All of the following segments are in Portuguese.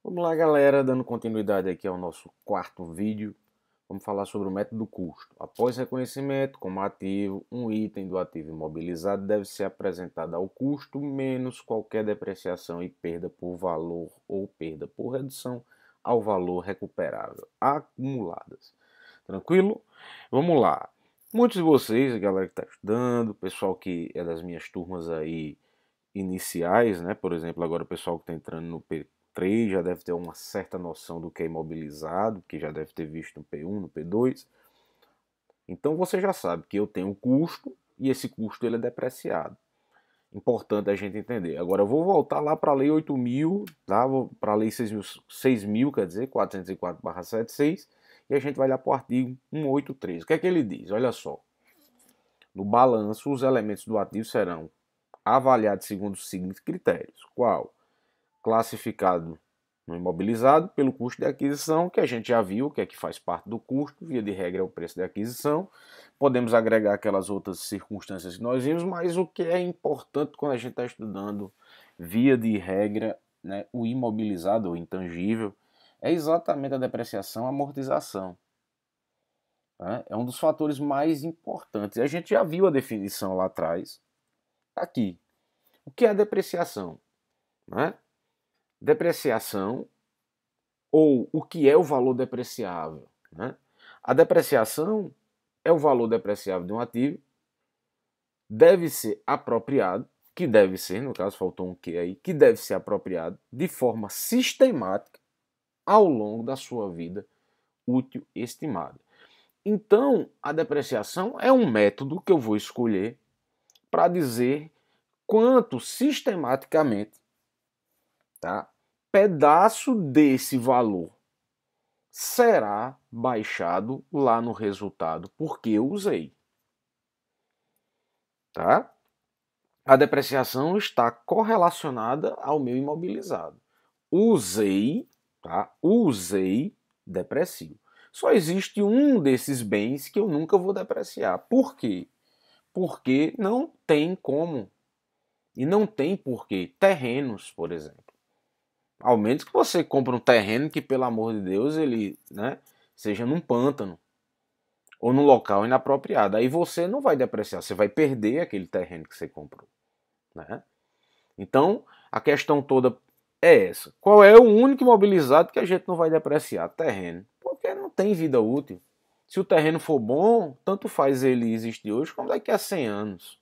Vamos lá, galera, dando continuidade aqui ao nosso quarto vídeo. Vamos falar sobre o método do custo. Após reconhecimento como ativo, um item do ativo imobilizado deve ser apresentado ao custo menos qualquer depreciação e perda por valor ou perda por redução ao valor recuperável, acumuladas. Tranquilo? Vamos lá. Muitos de vocês, a galera que está estudando, pessoal que é das minhas turmas aí iniciais, né? Por exemplo, agora o pessoal que está entrando no P3 já deve ter uma certa noção do que é imobilizado, que já deve ter visto no P1, no P2. Então você já sabe que eu tenho um custo e esse custo ele é depreciado. Importante a gente entender. Agora eu vou voltar lá para a Lei 8.000, tá? Para a Lei 6.000, quer dizer, 404/76, e a gente vai lá para o artigo 183. O que é que ele diz? Olha só. No balanço, os elementos do ativo serão avaliados segundo os seguintes critérios. Qual? Classificado no imobilizado pelo custo de aquisição, que a gente já viu, que é que faz parte do custo, via de regra é o preço de aquisição. Podemos agregar aquelas outras circunstâncias que nós vimos, mas o que é importante quando a gente está estudando, via de regra, né, o imobilizado ou intangível, é exatamente a depreciação, a amortização. Né? É um dos fatores mais importantes. A gente já viu a definição lá atrás, aqui. O que é a depreciação? Né? Depreciação, ou o que é o valor depreciável. Né? A depreciação é o valor depreciável de um ativo, deve ser apropriado, que deve ser, no caso faltou um que aí, que deve ser apropriado de forma sistemática ao longo da sua vida útil estimada. Então, a depreciação é um método que eu vou escolher para dizer quanto sistematicamente, tá, pedaço desse valor será baixado lá no resultado porque eu usei. Tá? A depreciação está correlacionada ao meu imobilizado. Usei, tá? Usei, deprecio. Só existe um desses bens que eu nunca vou depreciar. Por quê? Porque não tem como. E não tem porquê. Terrenos, por exemplo. Ao menos que você compre um terreno que, pelo amor de Deus, ele, né, seja num pântano ou num local inapropriado. Aí você não vai depreciar, você vai perder aquele terreno que você comprou. Né? Então, a questão toda é essa. Qual é o único imobilizado que a gente não vai depreciar? Terreno. Porque não tem vida útil. Se o terreno for bom, tanto faz ele existir hoje como daqui a 100 anos.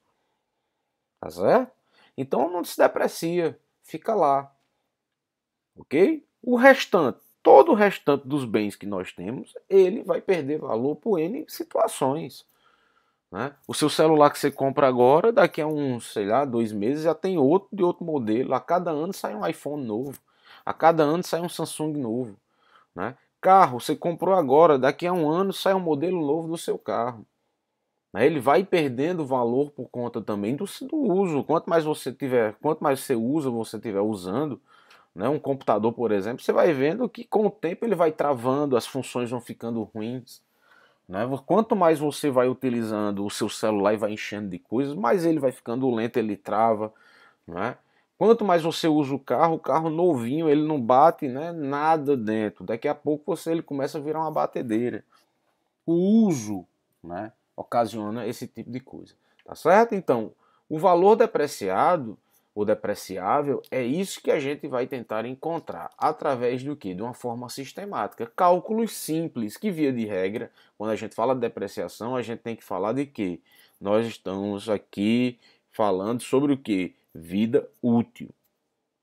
Tá certo? Então não se deprecia, fica lá. Ok? O restante, todo o restante dos bens que nós temos, ele vai perder valor por N situações. Né? O seu celular que você compra agora, daqui a uns, sei lá, 2 meses, já tem outro de outro modelo. A cada ano sai um iPhone novo. A cada ano sai um Samsung novo. Né? Carro, você comprou agora, daqui a um ano sai um modelo novo do seu carro. Né? Ele vai perdendo valor por conta também do uso. Quanto mais você usa, você estiver usando, né? Um computador, por exemplo, você vai vendo que com o tempo ele vai travando, as funções vão ficando ruins. Né? Quanto mais você vai utilizando o seu celular e vai enchendo de coisas, mais ele vai ficando lento, ele trava. Né? Quanto mais você usa o carro novinho, ele não bate, né, nada dentro. Daqui a pouco ele começa a virar uma batedeira. O uso, né, ocasiona esse tipo de coisa. Tá certo? Então, o valor depreciado ou depreciável é isso que a gente vai tentar encontrar através do que? De uma forma sistemática. Cálculos simples, que via de regra, quando a gente fala de depreciação, a gente tem que falar de que nós estamos aqui falando sobre o que? Vida útil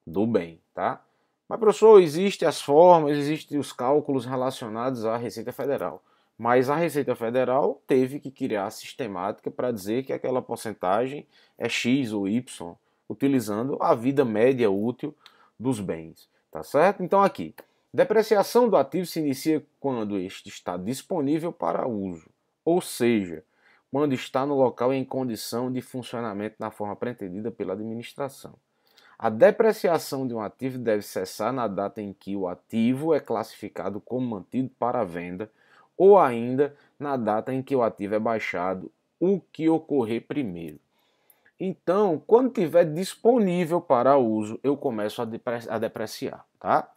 do bem, tá? Mas, professor, existem as formas, existem os cálculos relacionados à Receita Federal. Mas a Receita Federal teve que criar a sistemática para dizer que aquela porcentagem é X ou Y, utilizando a vida média útil dos bens. Tá certo? Então aqui, depreciação do ativo se inicia quando este está disponível para uso, ou seja, quando está no local em condição de funcionamento na forma pretendida pela administração. A depreciação de um ativo deve cessar na data em que o ativo é classificado como mantido para venda ou ainda na data em que o ativo é baixado, o que ocorrer primeiro. Então, quando estiver disponível para uso, eu começo a depreciar, tá?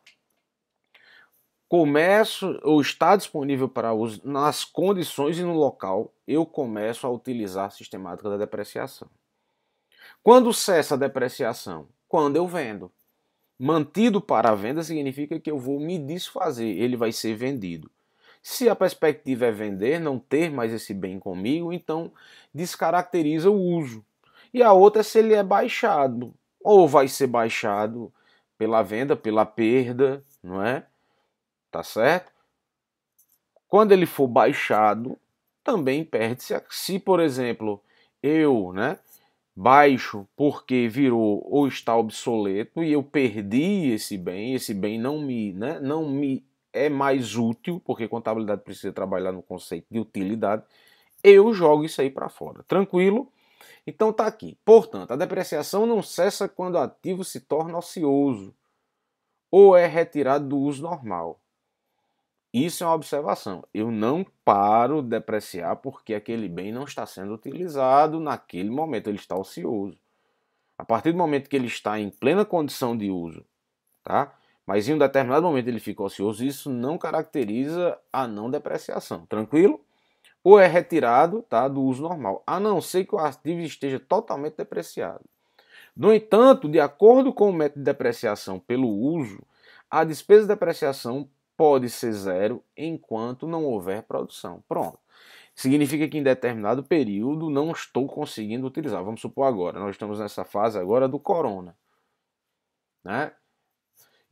começo ou está disponível para uso nas condições e no local, eu começo a utilizar a sistemática da depreciação. Quando cessa a depreciação? Quando eu vendo. Mantido para a venda significa que eu vou me desfazer, ele vai ser vendido. Se a perspectiva é vender, não ter mais esse bem comigo, então descaracteriza o uso. E a outra é se ele é baixado, ou vai ser baixado pela venda, pela perda, não é? Tá certo? Quando ele for baixado, também perde-se. Se, por exemplo, eu, né, baixo porque virou ou está obsoleto e eu perdi esse bem não me é mais útil, porque contabilidade precisa trabalhar no conceito de utilidade, eu jogo isso aí para fora. Tranquilo? Então tá aqui. Portanto, a depreciação não cessa quando o ativo se torna ocioso ou é retirado do uso normal. Isso é uma observação. Eu não paro de depreciar porque aquele bem não está sendo utilizado naquele momento, ele está ocioso. A partir do momento que ele está em plena condição de uso, tá? Mas em um determinado momento ele fica ocioso, isso não caracteriza a não depreciação. Tranquilo? Ou é retirado, tá, do uso normal, a não ser que o ativo esteja totalmente depreciado. No entanto, de acordo com o método de depreciação pelo uso, a despesa de depreciação pode ser zero enquanto não houver produção. Pronto. Significa que em determinado período não estou conseguindo utilizar. Vamos supor agora, nós estamos nessa fase agora do corona, né?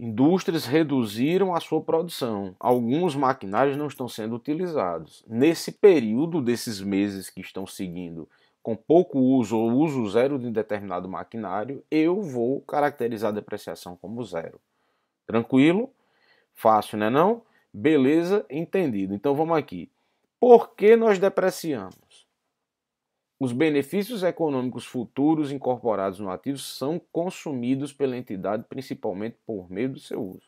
Indústrias reduziram a sua produção. Alguns maquinários não estão sendo utilizados. Nesse período desses meses que estão seguindo com pouco uso ou uso zero de um determinado maquinário, eu vou caracterizar a depreciação como zero. Tranquilo? Fácil, né não? Beleza, entendido. Então vamos aqui. Por que nós depreciamos? Os benefícios econômicos futuros incorporados no ativo são consumidos pela entidade principalmente por meio do seu uso.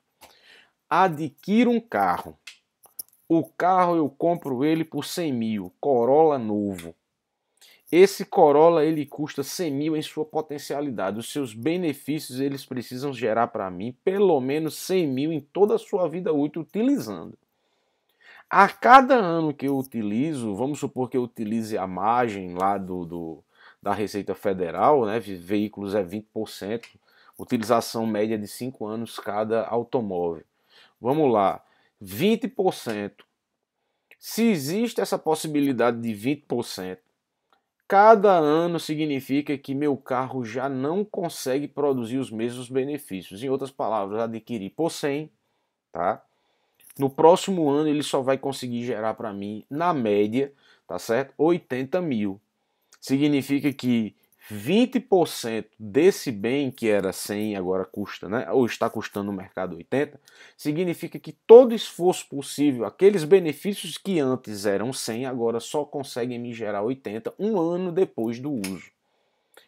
Adquiro um carro. O carro eu compro ele por 100 mil, Corolla novo. Esse Corolla ele custa 100 mil em sua potencialidade. Os seus benefícios eles precisam gerar para mim pelo menos 100 mil em toda a sua vida útil utilizando. A cada ano que eu utilizo, vamos supor que eu utilize a margem lá da Receita Federal, né, veículos é 20%, utilização média de 5 anos cada automóvel. Vamos lá, 20%. Se existe essa possibilidade de 20%, cada ano significa que meu carro já não consegue produzir os mesmos benefícios. Em outras palavras, adquirir por 100, tá? No próximo ano ele só vai conseguir gerar para mim, na média, tá certo? 80 mil. Significa que 20% desse bem que era 100 agora custa, né? Ou está custando no mercado 80, significa que todo esforço possível, aqueles benefícios que antes eram 100 agora só conseguem me gerar 80 um ano depois do uso.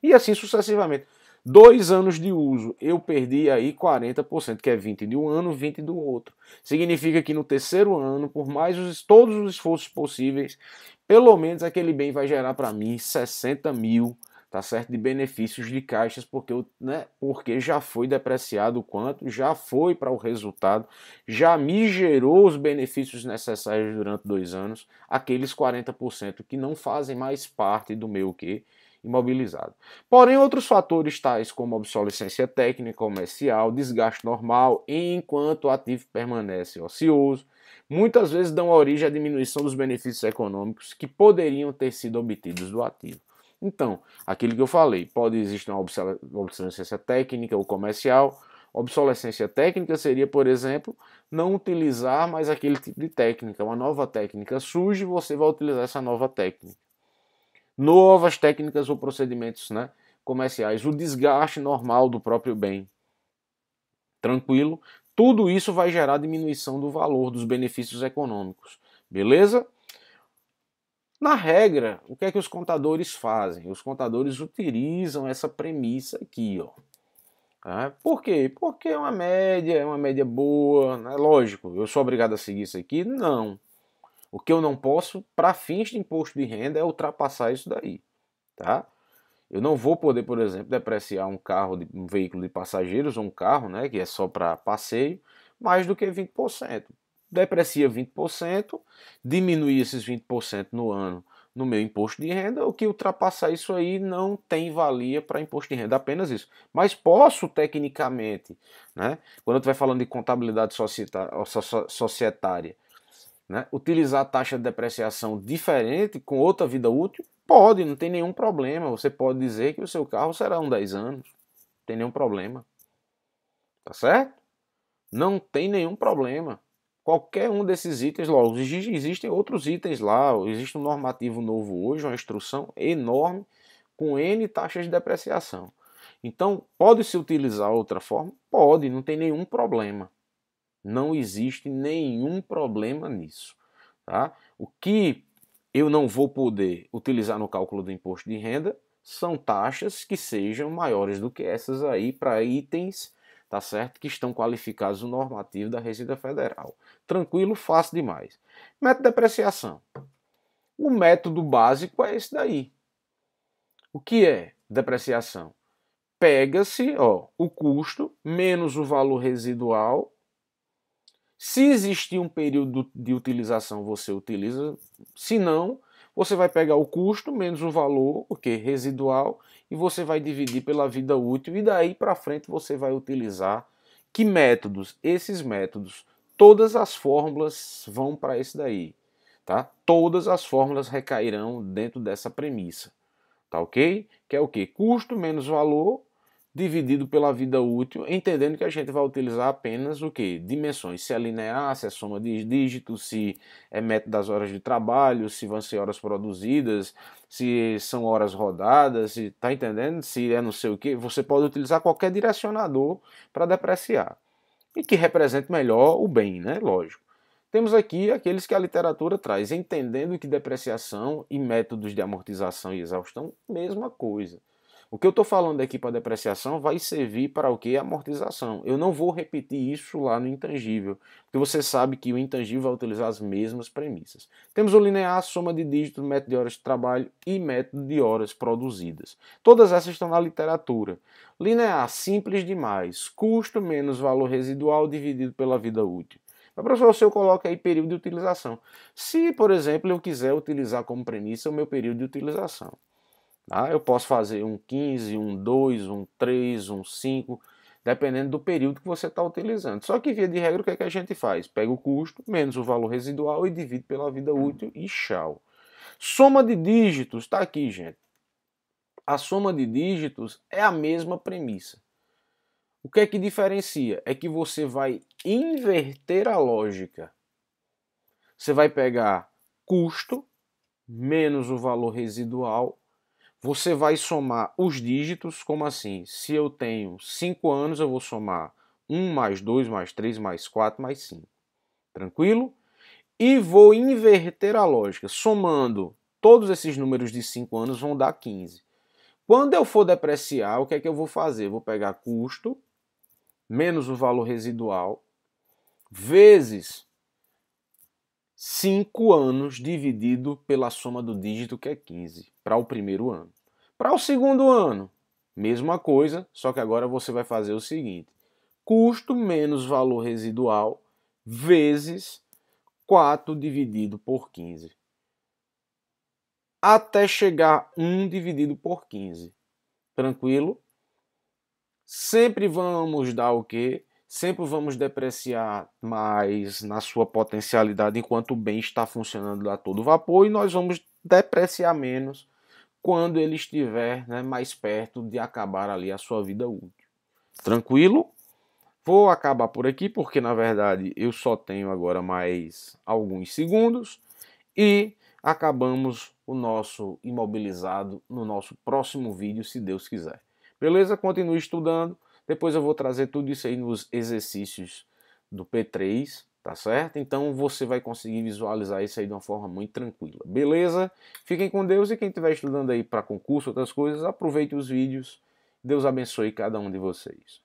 E assim sucessivamente. 2 anos de uso, eu perdi aí 40%, que é 20 de um ano, 20 do outro. Significa que no terceiro ano, por mais todos os esforços possíveis, pelo menos aquele bem vai gerar para mim 60 mil, tá certo? De benefícios de caixas, porque já foi depreciado o quanto, já foi para o resultado, já me gerou os benefícios necessários durante 2 anos, aqueles 40% que não fazem mais parte do meu quê? Imobilizado. Porém, outros fatores tais como obsolescência técnica, comercial, desgaste normal, enquanto o ativo permanece ocioso, muitas vezes dão origem à diminuição dos benefícios econômicos que poderiam ter sido obtidos do ativo. Então, aquilo que eu falei, pode existir uma obsolescência técnica ou comercial. Obsolescência técnica seria, por exemplo, não utilizar mais aquele tipo de técnica. Uma nova técnica surge e você vai utilizar essa nova técnica. Novas técnicas ou procedimentos, né, comerciais, o desgaste normal do próprio bem. Tranquilo? Tudo isso vai gerar diminuição do valor dos benefícios econômicos. Beleza? Na regra, o que é que os contadores fazem? Os contadores utilizam essa premissa aqui, ó. Por quê? Porque é uma média boa, né? Lógico, eu sou obrigado a seguir isso aqui? Não. O que eu não posso, para fins de imposto de renda, é ultrapassar isso daí, tá? Eu não vou poder, por exemplo, depreciar um veículo de passageiros ou um carro, né, que é só para passeio, mais do que 20%. deprecia 20%, diminui esses 20% no ano no meu imposto de renda, o que ultrapassar isso aí não tem valia para imposto de renda, apenas isso. Mas posso, tecnicamente, né, quando eu estiver falando de contabilidade societária, né, utilizar a taxa de depreciação diferente, com outra vida útil? Pode, não tem nenhum problema. Você pode dizer que o seu carro será 10 anos, não tem nenhum problema. Tá certo? Não tem nenhum problema. Qualquer um desses itens, logo, existem outros itens lá, existe um normativo novo hoje, uma instrução enorme com N taxas de depreciação. Então, pode-se utilizar outra forma? Pode, não tem nenhum problema. Não existe nenhum problema nisso. Tá? O que eu não vou poder utilizar no cálculo do imposto de renda são taxas que sejam maiores do que essas aí para itens, tá certo, que estão qualificados no normativo da Receita Federal. Tranquilo, fácil demais. Método de depreciação. O método básico é esse daí. O que é depreciação? Pega-se o custo menos o valor residual. Se existir um período de utilização, você utiliza. Se não, você vai pegar o custo menos o valor, residual, e você vai dividir pela vida útil, e daí para frente você vai utilizar que métodos? Esses métodos, todas as fórmulas vão para esse daí, tá? Todas as fórmulas recairão dentro dessa premissa, tá ok? Que é o quê? Custo menos valor dividido pela vida útil, entendendo que a gente vai utilizar apenas o quê? Dimensões, se é linear, se é soma de dígitos, se é método das horas de trabalho, se vão ser horas produzidas, se são horas rodadas, se tá entendendo? Se é não sei o quê, você pode utilizar qualquer direcionador para depreciar. E que represente melhor o bem, né? Lógico. Temos aqui aqueles que a literatura traz, entendendo que depreciação e métodos de amortização e exaustão, mesma coisa. O que eu estou falando aqui para depreciação vai servir para o que? Amortização. Eu não vou repetir isso lá no intangível, porque você sabe que o intangível vai utilizar as mesmas premissas. Temos o linear, soma de dígitos, método de horas de trabalho e método de horas produzidas. Todas essas estão na literatura. Linear, simples demais. Custo menos valor residual dividido pela vida útil. Mas, professor, se eu coloco aí período de utilização. Se, por exemplo, eu quiser utilizar como premissa o meu período de utilização. Tá? Eu posso fazer um 15, um 2, um 3, um 5, dependendo do período que você está utilizando. Só que, via de regra, o que é que a gente faz? Pega o custo, menos o valor residual e divide pela vida útil e tchau. Soma de dígitos, está aqui, gente. A soma de dígitos é a mesma premissa. O que é que diferencia? É que você vai inverter a lógica. Você vai pegar custo menos o valor residual. Você vai somar os dígitos, como assim? Se eu tenho 5 anos, eu vou somar 1 mais 2 mais 3 mais 4 mais 5. Tranquilo? E vou inverter a lógica. Somando todos esses números de 5 anos vão dar 15. Quando eu for depreciar, o que é que eu vou fazer? Eu vou pegar custo menos o valor residual vezes 5 anos dividido pela soma do dígito, que é 15, para o primeiro ano. Para o segundo ano, mesma coisa, só que agora você vai fazer o seguinte: custo menos valor residual vezes 4 dividido por 15. Até chegar 1 dividido por 15. Tranquilo? Sempre vamos dar o quê? Sempre vamos depreciar mais na sua potencialidade enquanto o bem está funcionando a todo vapor, e nós vamos depreciar menos quando ele estiver, né, mais perto de acabar ali a sua vida útil. Tranquilo? Vou acabar por aqui porque, na verdade, eu só tenho agora mais alguns segundos e acabamos o nosso imobilizado no nosso próximo vídeo, se Deus quiser. Beleza? Continue estudando. Depois eu vou trazer tudo isso aí nos exercícios do P3, tá certo? Então você vai conseguir visualizar isso aí de uma forma muito tranquila. Beleza? Fiquem com Deus, e quem estiver estudando aí para concurso, outras coisas, aproveite os vídeos. Deus abençoe cada um de vocês.